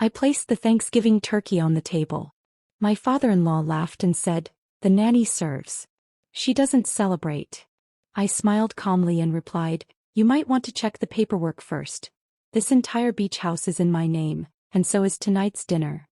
I placed the Thanksgiving turkey on the table. My father-in-law laughed and said, "The nanny serves. She doesn't celebrate." I smiled calmly and replied, "You might want to check the paperwork first. This entire beach house is in my name, and so is tonight's dinner."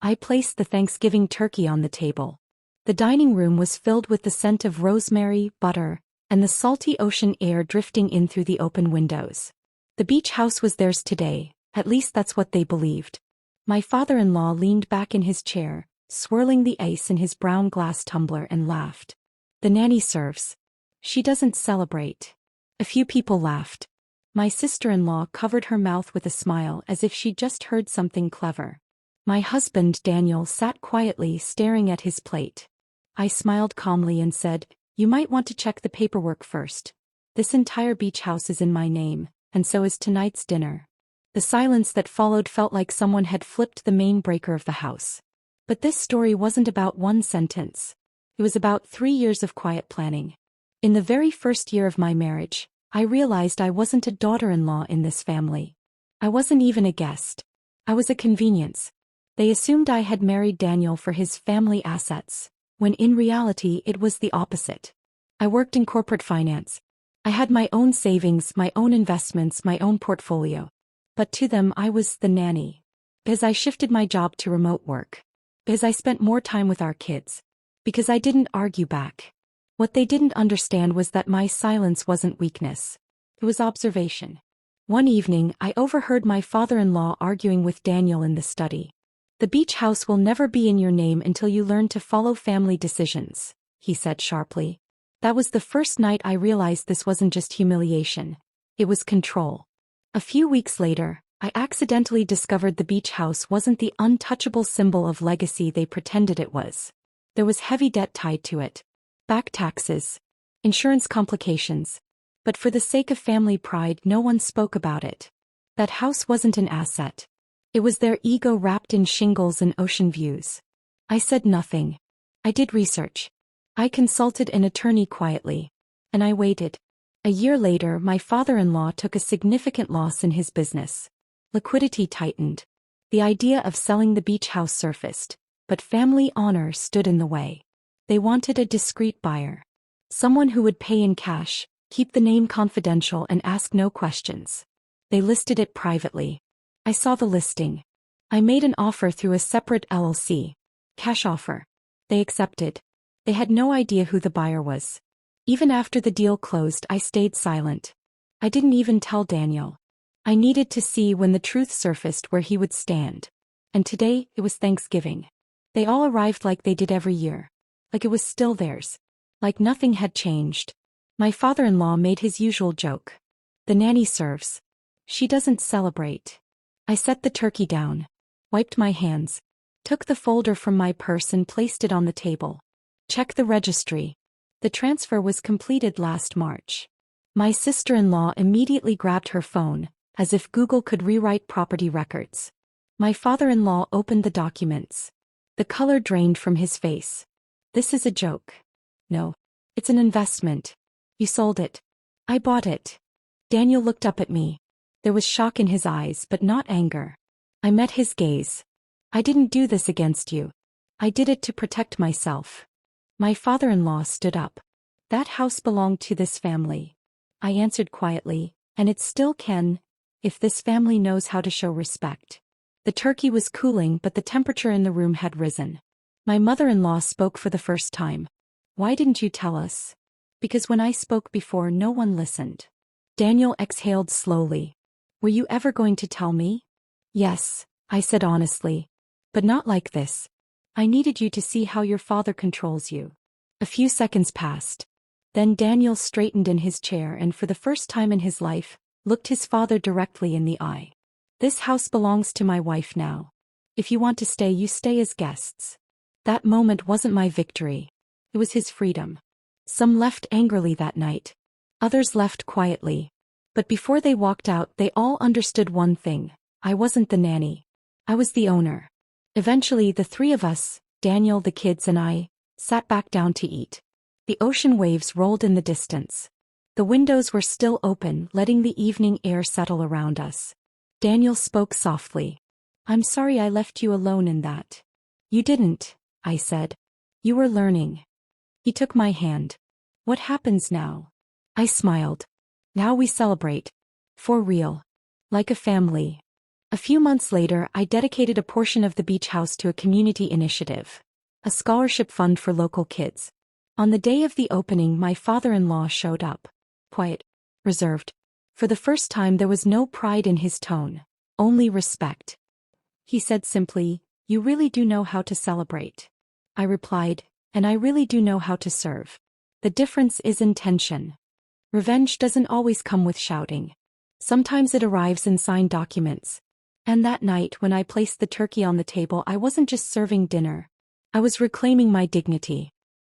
I placed the Thanksgiving turkey on the table. The dining room was filled with the scent of rosemary, butter, and the salty ocean air drifting in through the open windows. The beach house was theirs today, at least that's what they believed. My father-in-law leaned back in his chair, swirling the ice in his brown glass tumbler, and laughed. "The nanny serves. She doesn't celebrate." A few people laughed. My sister-in-law covered her mouth with a smile as if she'd just heard something clever. My husband, Daniel, sat quietly staring at his plate. I smiled calmly and said, "You might want to check the paperwork first. This entire beach house is in my name, and so is tonight's dinner." The silence that followed felt like someone had flipped the main breaker of the house. But this story wasn't about one sentence. It was about 3 years of quiet planning. In the very first year of my marriage, I realized I wasn't a daughter-in-law in this family. I wasn't even a guest. I was a convenience. They assumed I had married Daniel for his family assets, when in reality it was the opposite. I worked in corporate finance. I had my own savings, my own investments, my own portfolio. But to them I was the nanny. Because I shifted my job to remote work. Because I spent more time with our kids. Because I didn't argue back. What they didn't understand was that my silence wasn't weakness. It was observation. One evening, I overheard my father-in-law arguing with Daniel in the study. "The beach house will never be in your name until you learn to follow family decisions," he said sharply. That was the first night I realized this wasn't just humiliation. It was control. A few weeks later, I accidentally discovered the beach house wasn't the untouchable symbol of legacy they pretended it was. There was heavy debt tied to it. Back taxes. Insurance complications. But for the sake of family pride, no one spoke about it. That house wasn't an asset. It was their ego wrapped in shingles and ocean views. I said nothing. I did research. I consulted an attorney quietly. And I waited. A year later, my father-in-law took a significant loss in his business. Liquidity tightened. The idea of selling the beach house surfaced, but family honor stood in the way. They wanted a discreet buyer. Someone who would pay in cash, keep the name confidential, and ask no questions. They listed it privately. I saw the listing. I made an offer through a separate LLC. Cash offer. They accepted. They had no idea who the buyer was. Even after the deal closed, I stayed silent. I didn't even tell Daniel. I needed to see when the truth surfaced where he would stand. And today, it was Thanksgiving. They all arrived like they did every year. Like it was still theirs. Like nothing had changed. My father-in-law made his usual joke. "The nanny serves. She doesn't celebrate." I set the turkey down. Wiped my hands. Took the folder from my purse and placed it on the table. Checked the registry. The transfer was completed last March. My sister-in-law immediately grabbed her phone, as if Google could rewrite property records. My father-in-law opened the documents. The color drained from his face. "This is a joke." "No. It's an investment." "You sold it." "I bought it." Daniel looked up at me. There was shock in his eyes, but not anger. I met his gaze. "I didn't do this against you. I did it to protect myself." My father-in-law stood up. "That house belonged to this family." I answered quietly, "And it still can, if this family knows how to show respect." The turkey was cooling, but the temperature in the room had risen. My mother-in-law spoke for the first time. "Why didn't you tell us?" "Because when I spoke before, no one listened." Daniel exhaled slowly. "Were you ever going to tell me?" "Yes," I said honestly. "But not like this. I needed you to see how your father controls you." A few seconds passed. Then Daniel straightened in his chair and for the first time in his life, looked his father directly in the eye. "This house belongs to my wife now. If you want to stay, you stay as guests." That moment wasn't my victory. It was his freedom. Some left angrily that night. Others left quietly. But before they walked out, they all understood one thing. I wasn't the nanny. I was the owner. Eventually, the three of us, Daniel, the kids, and I, sat back down to eat. The ocean waves rolled in the distance. The windows were still open, letting the evening air settle around us. Daniel spoke softly. I'm sorry I left you alone in that. You didn't, I said. You were learning. He took my hand. What happens now? I smiled. Now we celebrate. For real. Like a family. A few months later, I dedicated a portion of the beach house to a community initiative. A scholarship fund for local kids. On the day of the opening, my father-in-law showed up. Quiet. Reserved. For the first time there was no pride in his tone. Only respect. He said simply, "You really do know how to celebrate." I replied, "And I really do know how to serve." The difference is intention. Revenge doesn't always come with shouting. Sometimes it arrives in signed documents. And that night when I placed the turkey on the table, I wasn't just serving dinner. I was reclaiming my dignity.